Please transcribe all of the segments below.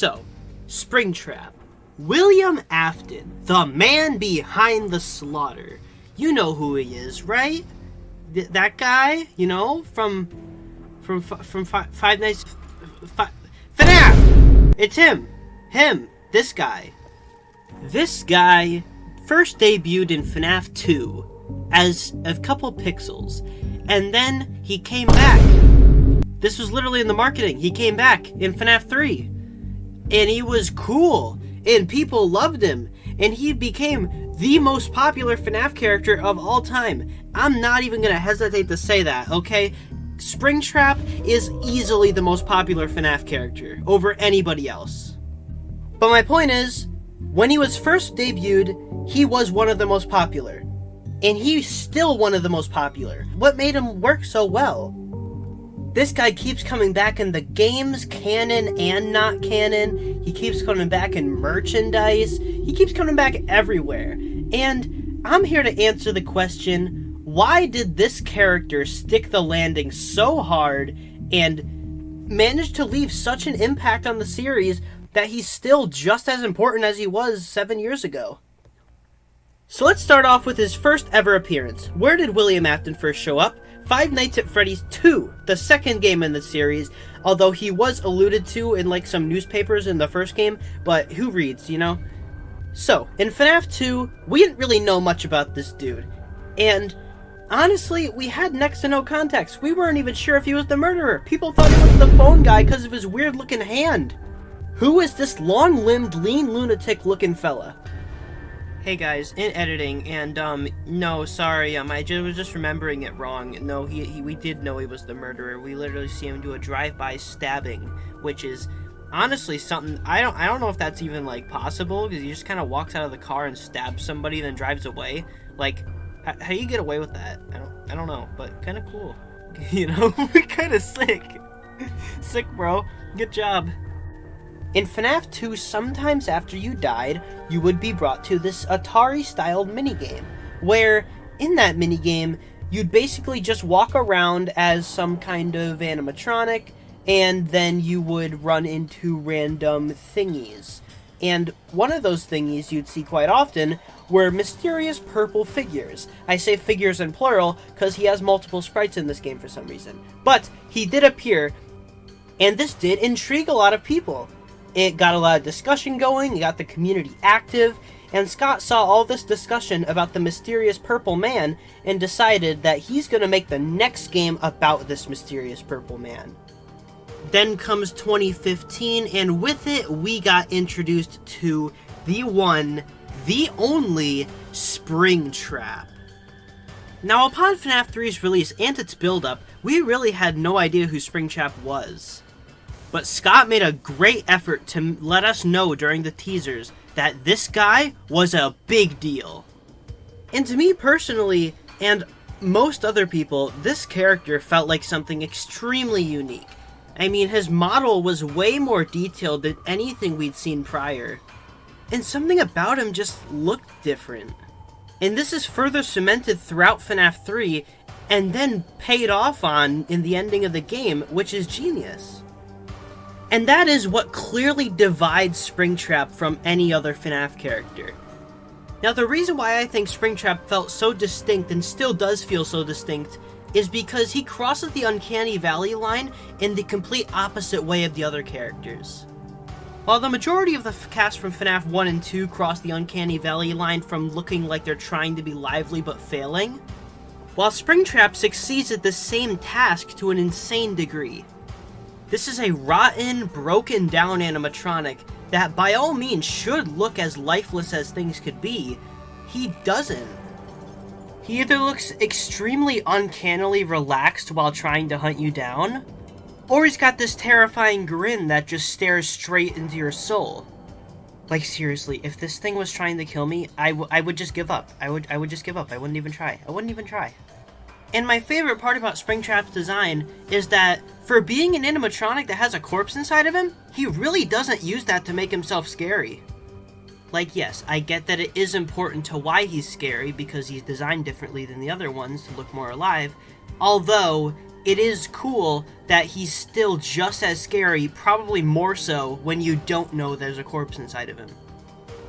So, Springtrap. William Afton, the man behind the slaughter. You know who he is, right? That guy, you know, from Five Nights... FNaF! It's him. This guy. This guy first debuted in FNaF 2 as a couple pixels, and then he came back. This was literally in the marketing. He came back in FNaF 3, and he was cool, and people loved him, and he became the most popular FNaF character of all time. I'm not even going to hesitate to say that, okay? Springtrap is easily the most popular FNaF character over anybody else. But my point is, when he was first debuted, he was one of the most popular. And he's still one of the most popular. What made him work so well? This guy keeps coming back in the games, canon and not canon. He keeps coming back in merchandise. He keeps coming back everywhere. And I'm here to answer the question, why did this character stick the landing so hard and manage to leave such an impact on the series that he's still just as important as he was 7 years ago? So let's start off with his first ever appearance. Where did William Afton first show up? Five Nights at Freddy's 2, the second game in the series, although he was alluded to in like some newspapers in the first game, but who reads, you know? So, in FNaF 2, we didn't really know much about this dude, and honestly, we had next to no context. We weren't even sure if he was the murderer. People thought he was the phone guy because of his weird looking hand. Who is this long-limbed, lean lunatic looking fella? Hey guys, in editing, and no, sorry, I was just remembering it wrong. No, we did know he was the murderer. We literally see him do a drive-by stabbing, which is honestly something, I don't know if that's even like possible, because he just kind of walks out of the car and stabs somebody, then drives away. Like, how do you get away with that? I don't know, but kind of cool. You know, kind of sick. Sick, bro. Good job. In FNaF 2, sometimes after you died, you would be brought to this Atari-styled minigame, where, in that minigame, you'd basically just walk around as some kind of animatronic, and then you would run into random thingies. And one of those thingies you'd see quite often were mysterious purple figures. I say figures in plural, because he has multiple sprites in this game for some reason. But he did appear, and this did intrigue a lot of people. It got a lot of discussion going, it got the community active, and Scott saw all this discussion about the mysterious purple man and decided that he's going to make the next game about this mysterious purple man. Then comes 2015, and with it, we got introduced to the one, the only Springtrap. Now, upon FNaF 3's release and its build-up, we really had no idea who Springtrap was. But Scott made a great effort to let us know during the teasers that this guy was a big deal. And to me personally, and most other people, this character felt like something extremely unique. I mean, his model was way more detailed than anything we'd seen prior. And something about him just looked different. And this is further cemented throughout FNaF 3, and then paid off on in the ending of the game, which is genius. And that is what clearly divides Springtrap from any other FNaF character. Now, the reason why I think Springtrap felt so distinct and still does feel so distinct is because he crosses the Uncanny Valley line in the complete opposite way of the other characters. While the majority of the cast from FNaF 1 and 2 cross the Uncanny Valley line from looking like they're trying to be lively but failing, while Springtrap succeeds at the same task to an insane degree. This is a rotten, broken down animatronic that by all means should look as lifeless as things could be. He doesn't. He either looks extremely uncannily relaxed while trying to hunt you down, or he's got this terrifying grin that just stares straight into your soul. Like seriously, if this thing was trying to kill me, I would just give up. I would just give up. I wouldn't even try. And my favorite part about Springtrap's design is that, for being an animatronic that has a corpse inside of him, he really doesn't use that to make himself scary. Like, yes, I get that it is important to why he's scary, because he's designed differently than the other ones to look more alive, although, it is cool that he's still just as scary, probably more so when you don't know there's a corpse inside of him.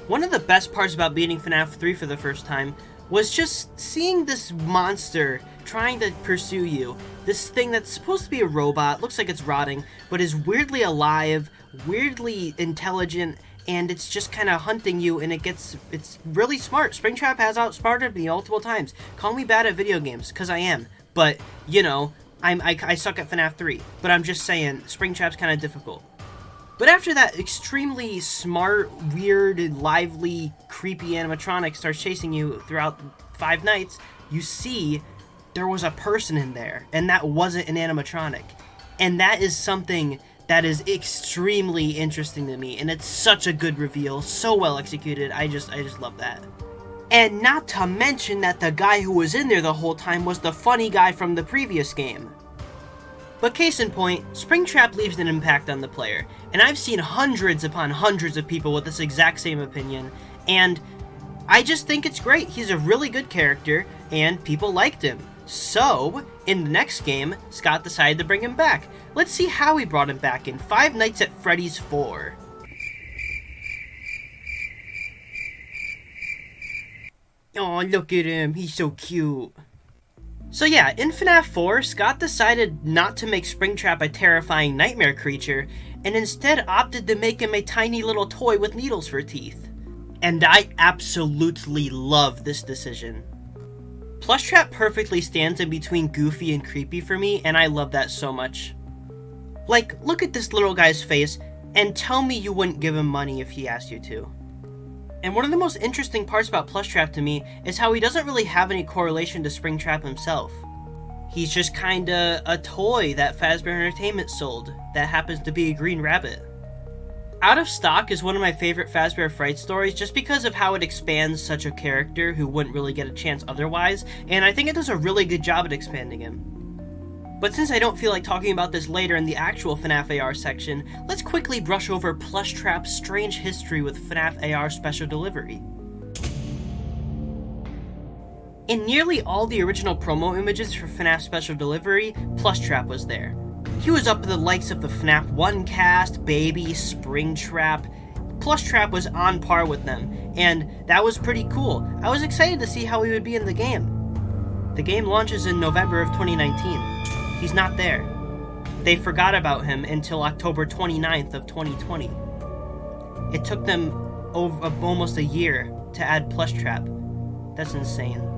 One of the best parts about beating FNAF 3 for the first time was just seeing this monster trying to pursue you. This thing that's supposed to be a robot, looks like it's rotting, but is weirdly alive, weirdly intelligent, and it's just kind of hunting you, and it's really smart. Springtrap has outsmarted me multiple times. Call me bad at video games, because I am. But, you know, I suck at FNAF 3. But I'm just saying, Springtrap's kind of difficult. But after that extremely smart, weird, lively, creepy animatronic starts chasing you throughout 5 nights, you see there was a person in there, and that wasn't an animatronic. And that is something that is extremely interesting to me, and it's such a good reveal, so well executed. I just love that. And not to mention that the guy who was in there the whole time was the funny guy from the previous game. But case in point, Springtrap leaves an impact on the player, and I've seen hundreds upon hundreds of people with this exact same opinion, and I just think it's great. He's a really good character, and people liked him. So, in the next game, Scott decided to bring him back. Let's see how he brought him back in Five Nights at Freddy's 4. Oh, look at him, he's so cute. So yeah, in FNAF 4, Scott decided not to make Springtrap a terrifying nightmare creature, and instead opted to make him a tiny little toy with needles for teeth. And I absolutely love this decision. Plushtrap perfectly stands in between goofy and creepy for me, and I love that so much. Like, look at this little guy's face, and tell me you wouldn't give him money if he asked you to. And one of the most interesting parts about Plushtrap to me is how he doesn't really have any correlation to Springtrap himself. He's just kinda a toy that Fazbear Entertainment sold that happens to be a green rabbit. Out of Stock is one of my favorite Fazbear Fright stories just because of how it expands such a character who wouldn't really get a chance otherwise, and I think it does a really good job at expanding him. But since I don't feel like talking about this later in the actual FNAF AR section, let's quickly brush over Plushtrap's strange history with FNAF AR Special Delivery. In nearly all the original promo images for FNAF Special Delivery, Plushtrap was there. He was up with the likes of the FNAF 1 cast, Baby, Springtrap. Plushtrap was on par with them, and that was pretty cool. I was excited to see how he would be in the game. The game launches in November of 2019. He's not there. They forgot about him until October 29th of 2020. It took them almost a year to add Plushtrap. That's insane.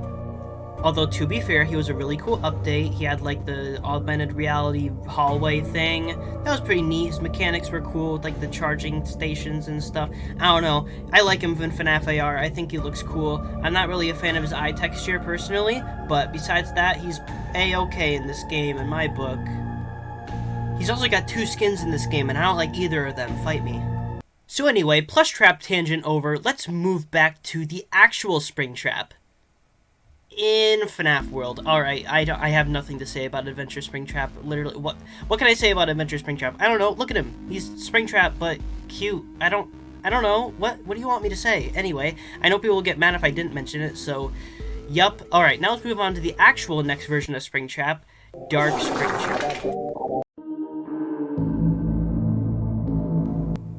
Although, to be fair, he was a really cool update. He had, like, the augmented reality hallway thing. That was pretty neat. His mechanics were cool, with, like, the charging stations and stuff. I don't know. I like him in FNAF AR. I think he looks cool. I'm not really a fan of his eye texture, personally, but besides that, he's A-okay in this game, in my book. He's also got 2 skins in this game, and I don't like either of them. Fight me. So anyway, Plushtrap tangent over. Let's move back to the actual Springtrap. In FNAF world. Alright, I have nothing to say about Adventure Springtrap. Literally, what can I say about Adventure Springtrap? I don't know. Look at him. He's Springtrap, but cute. I don't know. What do you want me to say? Anyway, I know people will get mad if I didn't mention it, so yup. Alright, now let's move on to the actual next version of Springtrap, Dark Springtrap.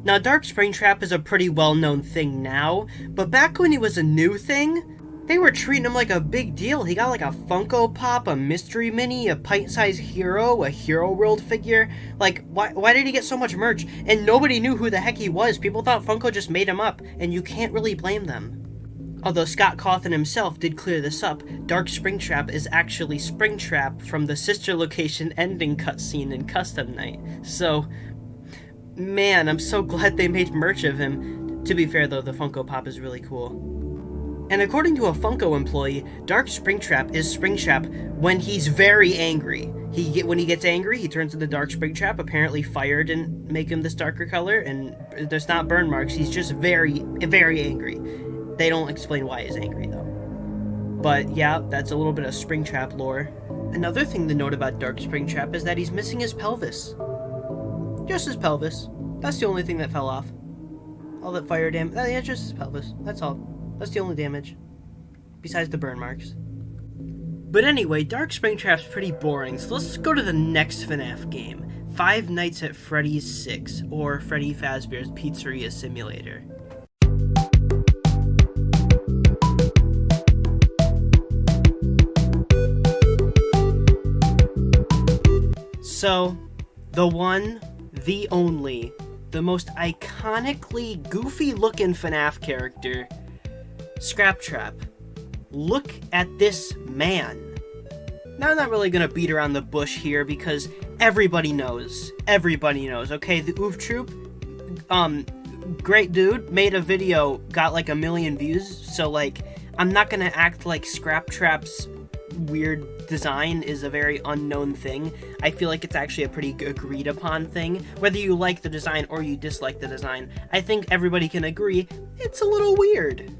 Now, Dark Springtrap is a pretty well-known thing now, but back when he was a new thing, they were treating him like a big deal. He got like a Funko Pop, a Mystery Mini, a pint-sized hero, a Hero World figure. Like, why did he get so much merch? And nobody knew who the heck he was. People thought Funko just made him up, and you can't really blame them. Although Scott Cawthon himself did clear this up, Dark Springtrap is actually Springtrap from the sister location ending cutscene in Custom Night. So, man, I'm so glad they made merch of him. To be fair though, the Funko Pop is really cool. And according to a Funko employee, Dark Springtrap is Springtrap when he's very angry. When he gets angry, he turns into Dark Springtrap. Apparently fire didn't make him this darker color, and there's not burn marks. He's just very, very angry. They don't explain why he's angry, though. But yeah, that's a little bit of Springtrap lore. Another thing to note about Dark Springtrap is that he's missing his pelvis. Just his pelvis. That's the only thing that fell off. All that fire damage. Yeah, just his pelvis. That's all. That's the only damage, besides the burn marks. But anyway, Dark Springtrap's pretty boring, so let's go to the next FNaF game, Five Nights at Freddy's 6, or Freddy Fazbear's Pizzeria Simulator. So, the one, the only, the most iconically goofy-looking FNaF character, Scraptrap. Look at this man. Now, I'm not really gonna beat around the bush here because everybody knows, okay? The Oof Troop, great dude, made a video, got like 1 million views, so like, I'm not gonna act like Scraptrap's weird design is a very unknown thing. I feel like it's actually a pretty agreed upon thing. Whether you like the design or you dislike the design, I think everybody can agree it's a little weird.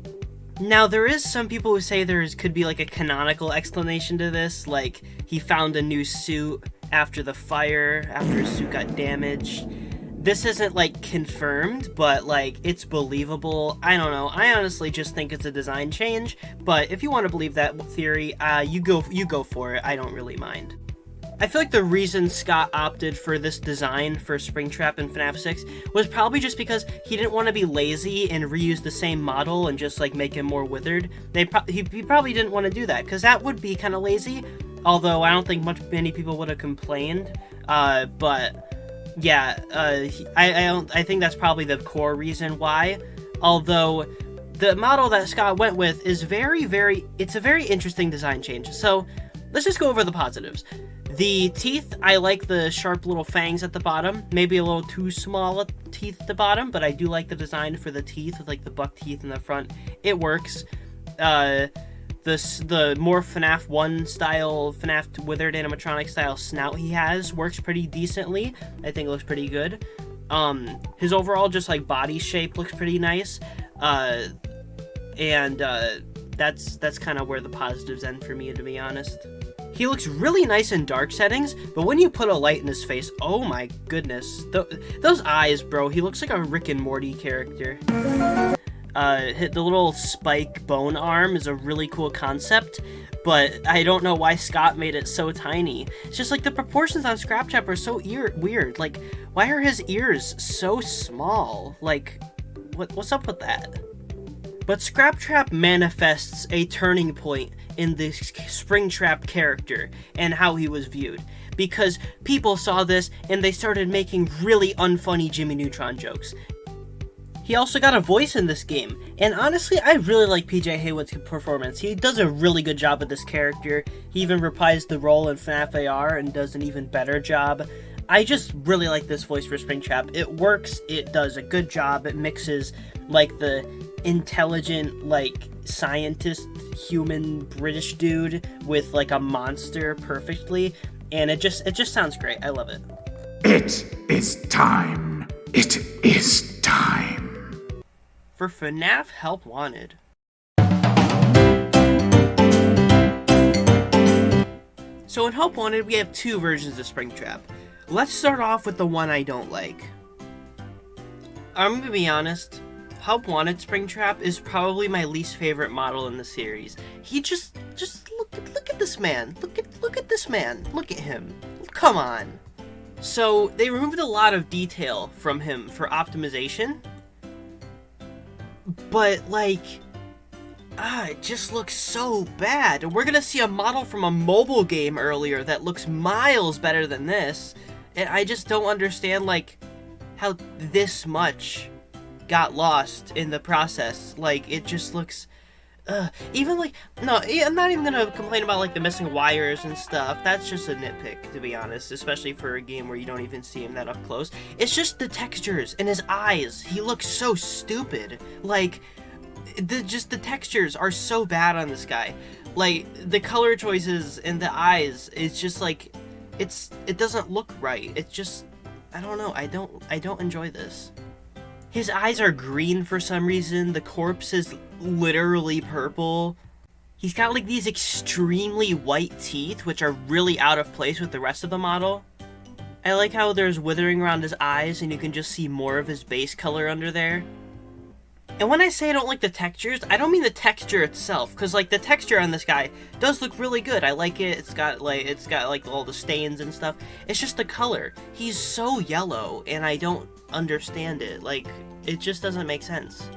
Now, there is some people who say could be like a canonical explanation to this, like he found a new suit after the fire, after his suit got damaged. This isn't like confirmed, but like it's believable. I don't know. I honestly just think it's a design change, but if you want to believe that theory, you go for it. I don't really mind. I feel like the reason Scott opted for this design for Springtrap in FNAF 6 was probably just because he didn't want to be lazy and reuse the same model and just like make him more withered. He probably didn't want to do that because that would be kind of lazy. Although I don't think many people would have complained. But yeah, I think that's probably the core reason why. Although the model that Scott went with is it's a very interesting design change. So let's just go over the positives. The teeth, I like the sharp little fangs at the bottom. Maybe a little too small teeth at the bottom, but I do like the design for the teeth with like the buck teeth in the front. It works. The more FNAF 1 style, FNAF withered animatronic style snout he has works pretty decently. I think it looks pretty good. His overall just like body shape looks pretty nice. And that's kind of where the positives end for me, to be honest. He looks really nice in dark settings, but when you put a light in his face, oh my goodness. Those eyes, bro, he looks like a Rick and Morty character. The little spike bone arm is a really cool concept, but I don't know why Scott made it so tiny. It's just like the proportions on Scraptrap are so weird. Like, why are his ears so small? Like, what's up with that? But Scraptrap manifests a turning point in the Springtrap character and how he was viewed. Because people saw this and they started making really unfunny Jimmy Neutron jokes. He also got a voice in this game, and honestly, I really like PJ Haywood's performance. He does a really good job with this character. He even reprised the role in FNAF AR and does an even better job. I just really like this voice for Springtrap. It works, it does a good job, it mixes, like, the intelligent, like, scientist, human, British dude with, like, a monster perfectly, and it just sounds great. I love it. It is time. It is time. For FNAF Help Wanted. So in Help Wanted, we have two versions of Springtrap. Let's start off with the one I don't like. I'm gonna be honest, Help Wanted Springtrap is probably my least favorite model in the series. He just look at this man. Look at this man. Look at him. Come on. So they removed a lot of detail from him for optimization. But, like, it just looks so bad. And we're gonna see a model from a mobile game earlier that looks miles better than this. And I just don't understand, like, how this much got lost in the process. Like, it just looks... even, like... No, I'm not even gonna complain about, like, the missing wires and stuff. That's just a nitpick, to be honest. Especially for a game where you don't even see him that up close. It's just the textures and his eyes. He looks so stupid. Like, the textures are so bad on this guy. Like, the color choices and the eyes, it's just, like... It doesn't look right. It's just... I don't know. I don't enjoy this. His eyes are green for some reason. The corpse is literally purple. He's got like these extremely white teeth, which are really out of place with the rest of the model. I like how there's withering around his eyes and you can just see more of his base color under there. And when I say I don't like the textures, I don't mean the texture itself, because like the texture on this guy does look really good. I like it. It's got like all the stains and stuff. It's just the color. He's so yellow, and I don't understand it. Like, it just doesn't make sense.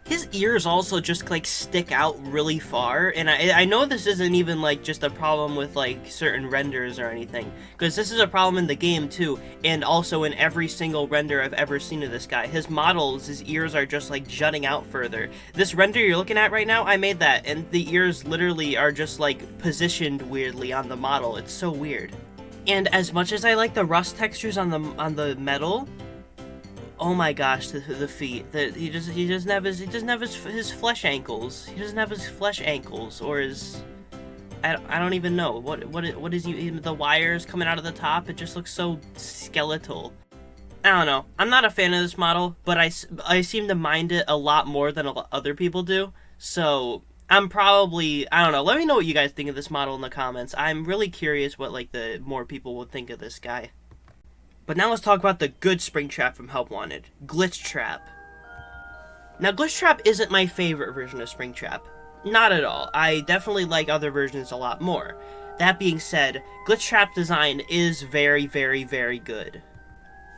His ears also just like stick out really far, and I know this isn't even like just a problem with like certain renders or anything, because this is a problem in the game too, and also in every single render I've ever seen of this guy. His models, his ears are just like jutting out further. This render you're looking at right now, I made that, and the ears literally are just like positioned weirdly on the model. It's so weird. And as much as I like the rust textures on the metal, oh my gosh, the feet. He doesn't have his flesh ankles. He doesn't have his flesh ankles, or his... I don't even know. What is he... The wires coming out of the top, it just looks so skeletal. I don't know. I'm not a fan of this model, but I seem to mind it a lot more than other people do. So, I'm probably... I don't know. Let me know what you guys think of this model in the comments. I'm really curious what, like, the more people would think of this guy. But now let's talk about the good Springtrap from Help Wanted, Glitchtrap. Now, Glitchtrap isn't my favorite version of Springtrap. Not at all. I definitely like other versions a lot more. That being said, Glitchtrap design is very, very, very good.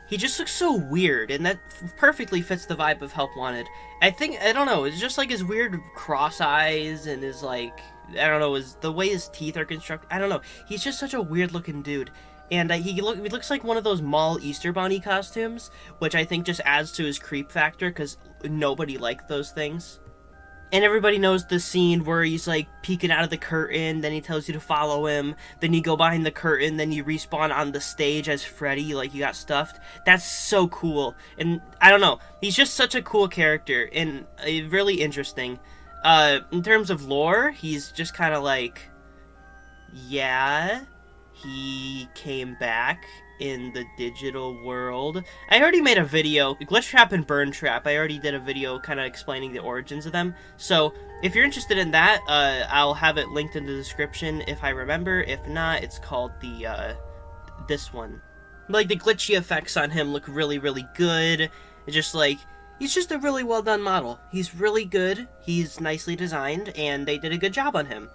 He just looks so weird, and that perfectly fits the vibe of Help Wanted. I don't know, it's just like his weird cross eyes and his like, I don't know, the way his teeth are constructed. I don't know. He's just such a weird looking dude. And he looks like one of those mall Easter Bunny costumes, which I think just adds to his creep factor, because nobody liked those things. And everybody knows the scene where he's, like, peeking out of the curtain, then he tells you to follow him, then you go behind the curtain, then you respawn on the stage as Freddy, like you got stuffed. That's so cool. And, I don't know, he's just such a cool character, and really interesting. In terms of lore, he's just kind of like, yeah... He came back in the digital world. I already made a video, Glitchtrap and Burntrap. I already did a video kind of explaining the origins of them. So, if you're interested in that, I'll have it linked in the description if I remember. If not, it's called this one. Like, the glitchy effects on him look really, really good. It's just like, he's just a really well done model. He's really good, he's nicely designed, and they did a good job on him.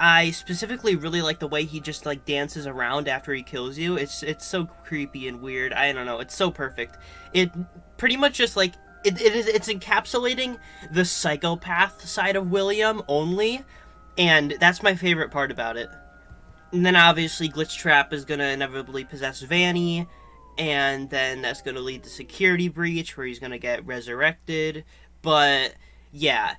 I specifically really like the way he just, like, dances around after he kills you. It's so creepy and weird. I don't know. It's so perfect. It pretty much just, like, it's encapsulating the psychopath side of William only, and that's my favorite part about it. And then, obviously, Glitchtrap is gonna inevitably possess Vanny, and then that's gonna lead to Security Breach, where he's gonna get resurrected. But, yeah...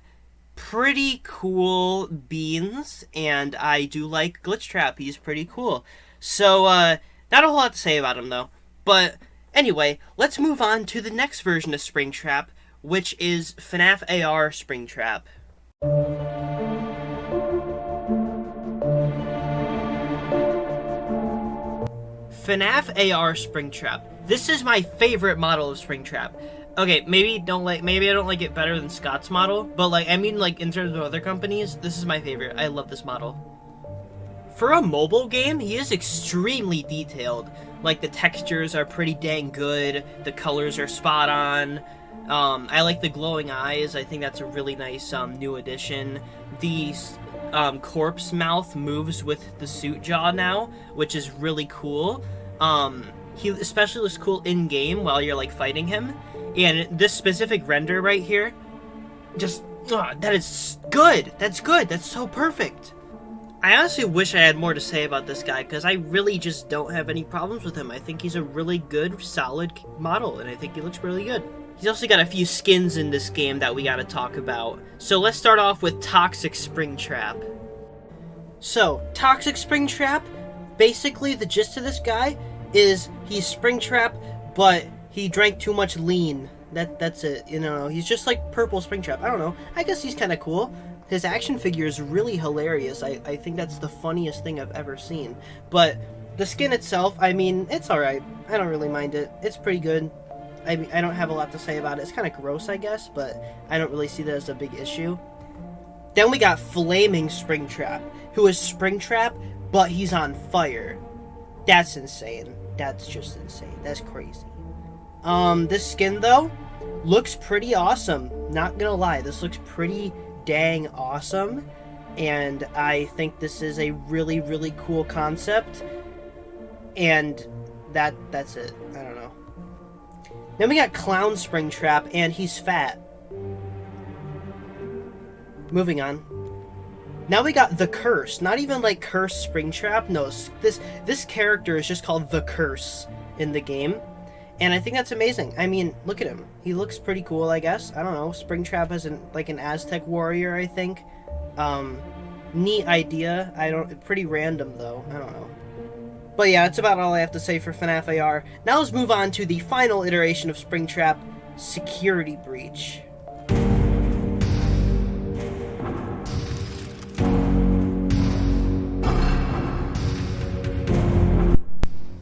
pretty cool beans, and I do like Glitchtrap. He's pretty cool. So, not a whole lot to say about him, though. But, anyway, let's move on to the next version of Springtrap, which is FNaF AR Springtrap. FNaF AR Springtrap. This is my favorite model of Springtrap. Okay, maybe I don't like it better than Scott's model, but like, I mean, like, in terms of other companies, this is my favorite. I love this model. For a mobile game, he is extremely detailed. Like, the textures are pretty dang good, the colors are spot on. I like the glowing eyes. I think that's a really nice new addition. The corpse mouth moves with the suit jaw now, which is really cool. He especially looks cool in-game while you're, like, fighting him. And this specific render right here, just, that is good. That's good. That's so perfect. I honestly wish I had more to say about this guy, because I really just don't have any problems with him. I think he's a really good, solid model, and I think he looks really good. He's also got a few skins in this game that we gotta talk about. So let's start off with Toxic Springtrap. So, Toxic Springtrap, basically the gist of this guy is he's Springtrap, but he drank too much lean. That's it, you know. He's just like purple Springtrap. I don't know. I guess he's kind of cool. His action figure is really hilarious. I think that's the funniest thing I've ever seen. But the skin itself, I mean, it's alright. I don't really mind it. It's pretty good. I mean, I don't have a lot to say about it. It's kind of gross, I guess, but I don't really see that as a big issue. Then we got Flaming Springtrap, who is Springtrap, but he's on fire. That's insane. That's just insane. That's crazy. This skin, though, looks pretty awesome. Not gonna lie, this looks pretty dang awesome. And I think this is a really, really cool concept. And that's it. I don't know. Then we got Clown Springtrap, and he's fat. Moving on. Now we got The Curse. Not even like Curse Springtrap. No, this character is just called The Curse in the game. And I think that's amazing. I mean, look at him. He looks pretty cool, I guess. I don't know. Springtrap is like an Aztec warrior, I think. Neat idea. Pretty random though. I don't know. But yeah, that's about all I have to say for FNAF AR. Now let's move on to the final iteration of Springtrap, Security Breach.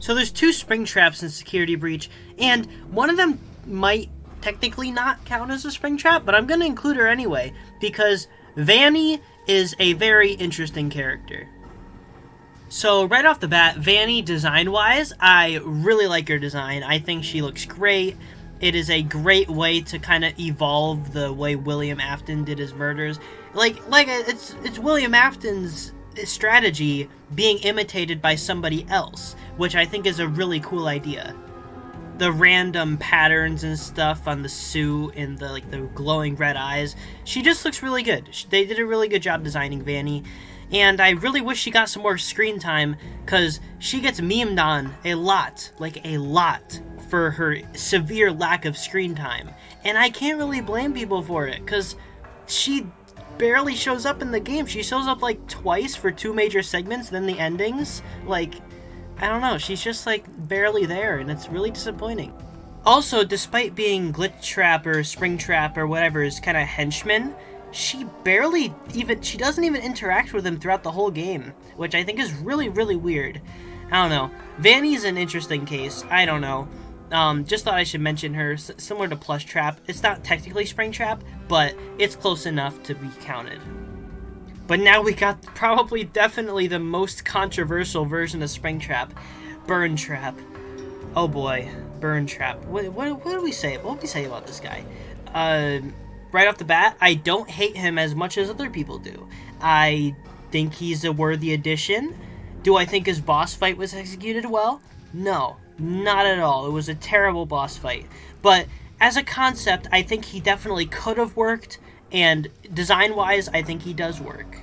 So there's two Springtraps in Security Breach, and one of them might technically not count as a Springtrap, but I'm going to include her anyway, because Vanny is a very interesting character. So right off the bat, Vanny, design-wise, I really like her design. I think she looks great. It is a great way to kind of evolve the way William Afton did his murders. It's William Afton's strategy being imitated by somebody else, which I think is a really cool idea. The random patterns and stuff on the suit and the glowing red eyes, she just looks really good. They did a really good job designing Vanny, and I really wish she got some more screen time, because she gets memed on a lot for her severe lack of screen time, and I can't really blame people for it, because she barely shows up in the game. She shows up like twice for 2 major segments, then the endings. Like, I don't know, she's just like barely there, and it's really disappointing. Also, despite being Glitchtrap or Springtrap or whatever's kind of henchman, she doesn't even interact with him throughout the whole game, which I think is really, really weird. I don't know. Vanny's an interesting case. I don't know. Just thought I should mention her. Similar to Plushtrap. It's not technically Springtrap, but it's close enough to be counted. But now we got probably definitely the most controversial version of Springtrap, Burntrap. Oh boy, Burntrap. What do we say? What do we say about this guy? Right off the bat, I don't hate him as much as other people do. I think he's a worthy addition. Do I think his boss fight was executed well? No, not at all. It was a terrible boss fight. But as a concept, I think he definitely could have worked, and design-wise, I think he does work.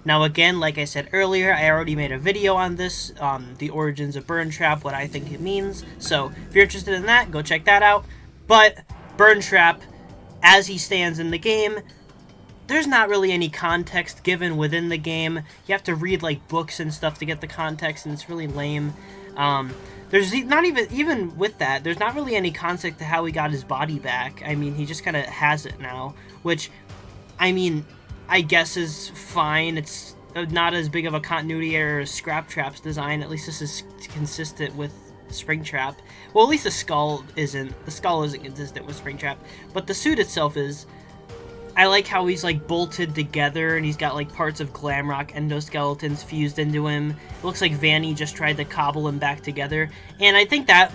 Now again, like I said earlier, I already made a video on this, the origins of Burntrap, what I think it means. So if you're interested in that, go check that out. But Burntrap, as he stands in the game, there's not really any context given within the game. You have to read like books and stuff to get the context, and it's really lame. There's not even with that, there's not really any context to how he got his body back. I mean, he just kind of has it now, which, I mean, I guess is fine. It's not as big of a continuity error as Scraptrap's design. At least this is consistent with Springtrap. Well, at least the skull isn't. The skull isn't consistent with Springtrap, but the suit itself is. I like how he's like bolted together, and he's got like parts of Glamrock endoskeletons fused into him. It looks like Vanny just tried to cobble him back together, and I think that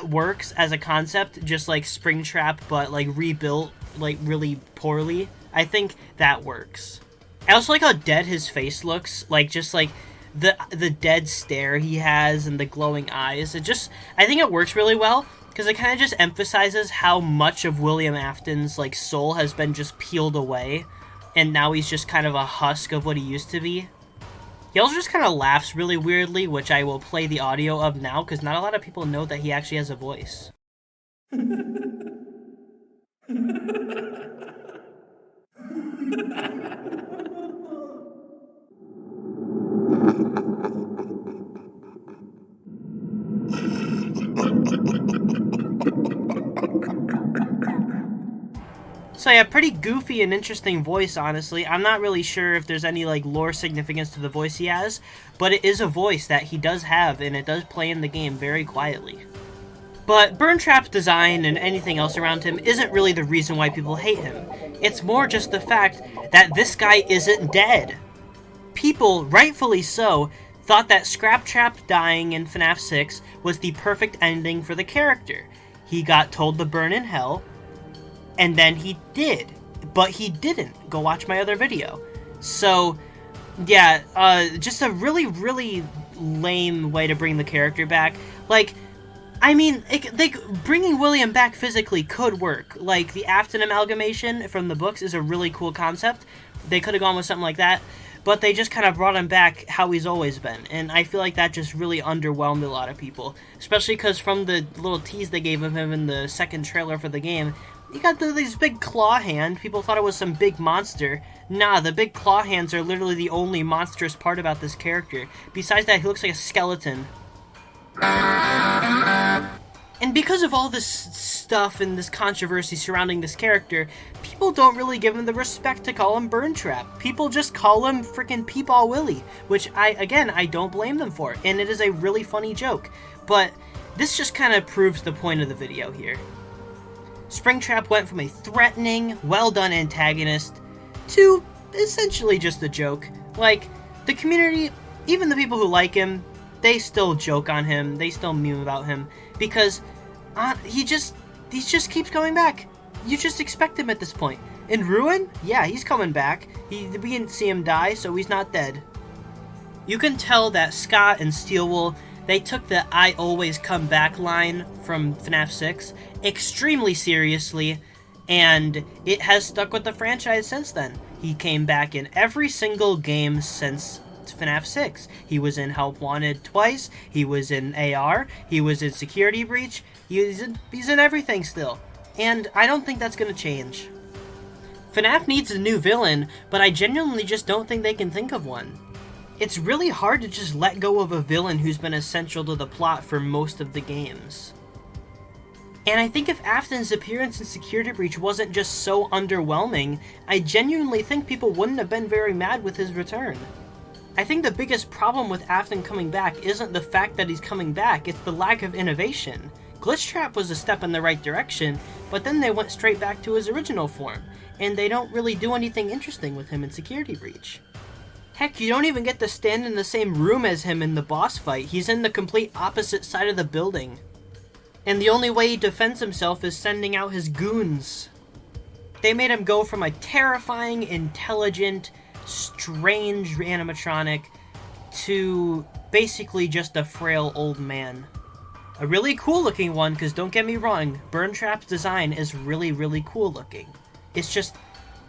works as a concept, just like Springtrap, but like rebuilt like really poorly. I think that works. I also like how dead his face looks, like just like the dead stare he has and the glowing eyes. I think it works really well, because it kind of just emphasizes how much of William Afton's like soul has been just peeled away, and now he's just kind of a husk of what he used to be. He also just kind of laughs really weirdly, which I will play the audio of now, because not a lot of people know that he actually has a voice. So yeah, pretty goofy and interesting voice, honestly. I'm not really sure if there's any like lore significance to the voice he has, but it is a voice that he does have, and it does play in the game very quietly. But Burntrap's design and anything else around him isn't really the reason why people hate him. It's more just the fact that this guy isn't dead. People, rightfully so, thought that Scraptrap dying in FNAF 6 was the perfect ending for the character. he got told to burn in hell, and then he did. But he didn't. Go watch my other video. So, yeah, just a really, really lame way to bring the character back. Like, I mean, bringing William back physically could work. Like, the Afton amalgamation from the books is a really cool concept. They could have gone with something like that. But they just kind of brought him back how he's always been. And I feel like that just really underwhelmed a lot of people. Especially because from the little tease they gave of him in the second trailer for the game, he got these big claw hand. People thought it was some big monster. Nah, the big claw hands are literally the only monstrous part about this character. Besides that, he looks like a skeleton. And because of all this stuff and this controversy surrounding this character, people don't really give him the respect to call him Burntrap. People just call him frickin' Peepaw Willie, which I don't blame them for, and it is a really funny joke. But this just kind of proves the point of the video here. Springtrap went from a threatening, well-done antagonist to essentially just a joke. Like, the community, even the people who like him, they still joke on him, they still meme about him, because he just keeps coming back. You just expect him at this point. In Ruin, yeah, he's coming back. We didn't see him die, so he's not dead. You can tell that Scott and Steelwool, they took the "I always come back" line from FNAF 6 extremely seriously, and it has stuck with the franchise since then. He came back in every single game since FNAF 6. He was in Help Wanted twice, he was in AR, he was in Security Breach, he's in everything still. And I don't think that's going to change. FNAF needs a new villain, but I genuinely just don't think they can think of one. It's really hard to just let go of a villain who's been essential to the plot for most of the games. And I think if Afton's appearance in Security Breach wasn't just so underwhelming, I genuinely think people wouldn't have been very mad with his return. I think the biggest problem with Afton coming back isn't the fact that he's coming back, it's the lack of innovation. Glitchtrap was a step in the right direction, but then they went straight back to his original form, and they don't really do anything interesting with him in Security Breach. Heck, you don't even get to stand in the same room as him in the boss fight. He's in the complete opposite side of the building. And the only way he defends himself is sending out his goons. They made him go from a terrifying, intelligent, strange animatronic to basically just a frail old man. A really cool looking one, because don't get me wrong, Burntrap's design is really, really cool looking. It's just,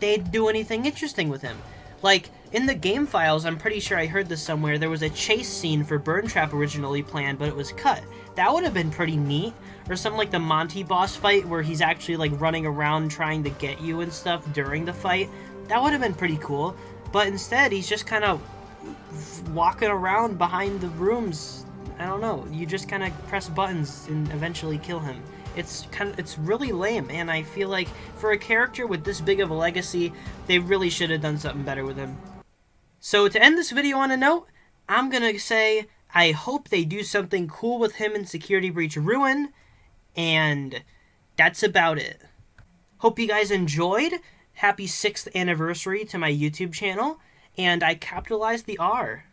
they didn't do anything interesting with him. Like, in the game files, I'm pretty sure I heard this somewhere, there was a chase scene for Burntrap originally planned, but it was cut. That would have been pretty neat. Or something like the Monty boss fight, where he's actually like running around trying to get you and stuff during the fight. That would have been pretty cool. But instead, he's just kind of walking around behind the rooms. I don't know. You just kind of press buttons and eventually kill him. It's really lame, and I feel like for a character with this big of a legacy, they really should have done something better with him. So to end this video on a note, I'm gonna say I hope they do something cool with him in Security Breach Ruin, and that's about it. Hope you guys enjoyed. Happy 6th anniversary to my YouTube channel, and I capitalized the R.